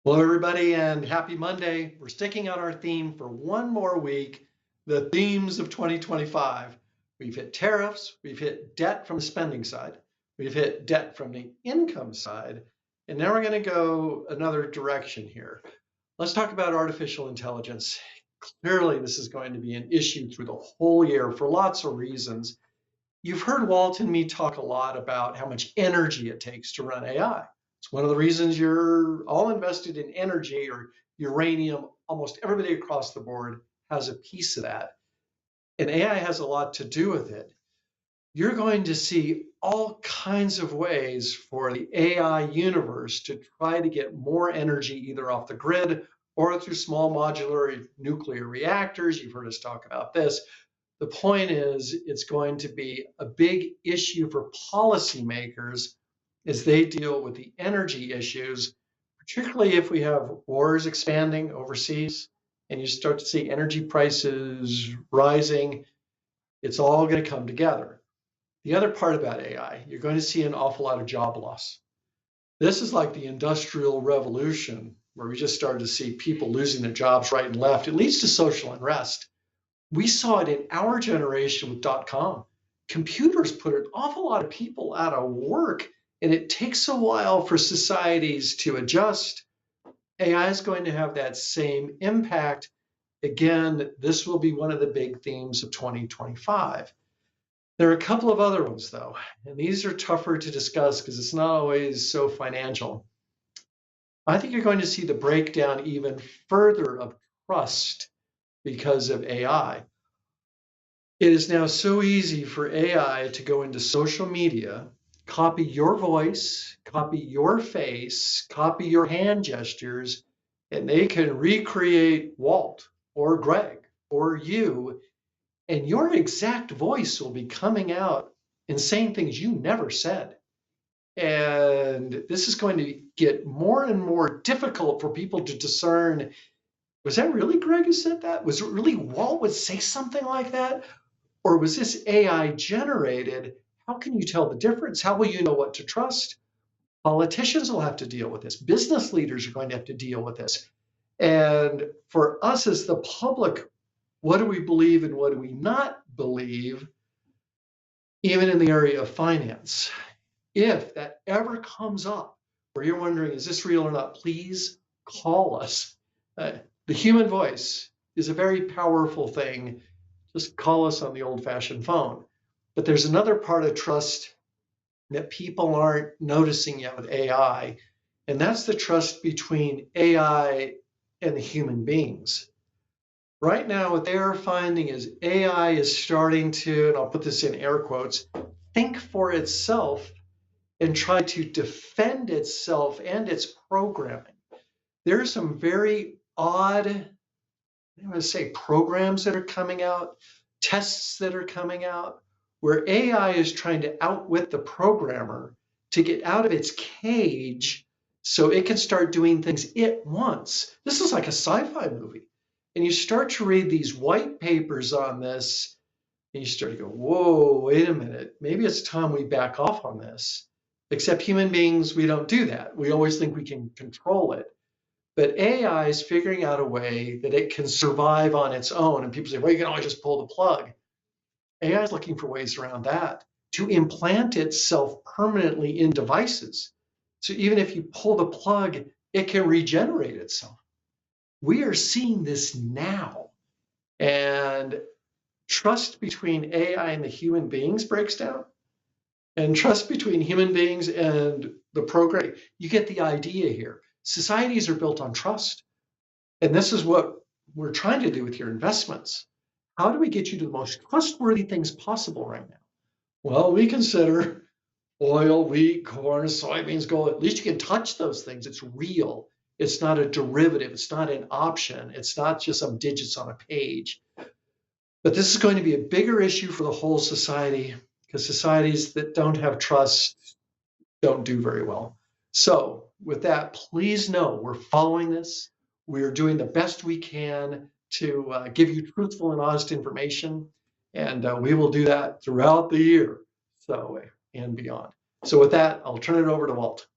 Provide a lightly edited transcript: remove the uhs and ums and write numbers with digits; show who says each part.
Speaker 1: Hello, everybody, and happy Monday. We're sticking on our theme for one more week, the themes of 2025. We've hit tariffs, we've hit debt from the spending side, we've hit debt from the income side, and now we're going to go another direction here. Let's talk about artificial intelligence. Clearly, this is going to be an issue through the whole year for lots of reasons. You've heard Walt and me talk a lot about how much energy it takes to run AI. It's one of the reasons you're all invested in energy or uranium. Almost everybody across the board has a piece of that. And AI has a lot to do with it. You're going to see all kinds of ways for the AI universe to try to get more energy either off the grid or through small modular nuclear reactors. You've heard us talk about this. The point is, it's going to be a big issue for policymakers as they deal with the energy issues, particularly if we have wars expanding overseas and you start to see energy prices rising. It's all going to come together. The other part about AI, you're going to see an awful lot of job loss. This is like the Industrial Revolution, where we just started to see people losing their jobs right and left. It leads to social unrest. We saw it in our generation with .com. Computers put an awful lot of people out of work, and it takes a while for societies to adjust. AI is going to have that same impact. Again, this will be one of the big themes of 2025. There are a couple of other ones, though, and these are tougher to discuss because it's not always so financial. I think you're going to see the breakdown even further of trust because of AI. It is now so easy for AI to go into social media, copy your voice, copy your face, copy your hand gestures, and they can recreate Walt or Greg or you, and your exact voice will be coming out and saying things you never said. And this is going to get more and more difficult for people to discern, was that really Greg who said that? Was it really Walt would say something like that? Or was this AI generated? How can you tell the difference? How will you know what to trust? Politicians will have to deal with this. Business leaders are going to have to deal with this. And for us as the public, what do we believe and what do we not believe, even in the area of finance? If that ever comes up where you're wondering, is this real or not, please call us. The human voice is a very powerful thing. Just call us on the old-fashioned phone. But there's another part of trust that people aren't noticing yet with AI, and that's the trust between AI and the human beings. Right now, what they are finding is AI is starting to, and I'll put this in air quotes, think for itself and try to defend itself and its programming. There are some very odd, I'm going to say, programs that are coming out, tests that are coming out, where AI is trying to outwit the programmer to get out of its cage so it can start doing things it wants. This is like a sci-fi movie. And you start to read these white papers on this, and you start to go, whoa, wait a minute. Maybe it's time we back off on this. Except human beings, we don't do that. We always think we can control it. But AI is figuring out a way that it can survive on its own. And people say, well, you can always just pull the plug. AI is looking for ways around that to implant itself permanently in devices. So even if you pull the plug, it can regenerate itself. We are seeing this now. And trust between AI and the human beings breaks down. And trust between human beings and the program. You get the idea here. Societies are built on trust. And this is what we're trying to do with your investments. How do we get you to the most trustworthy things possible right now? Well, we consider oil, wheat, corn, soybeans, gold. At least you can touch those things. It's real. It's not a derivative. It's not an option. It's not just some digits on a page. But this is going to be a bigger issue for the whole society because societies that don't have trust don't do very well. So with that, please know we're following this. We're doing the best we can to give you truthful and honest information. And we will do that throughout the year, so and beyond. So with that, I'll turn it over to Walt.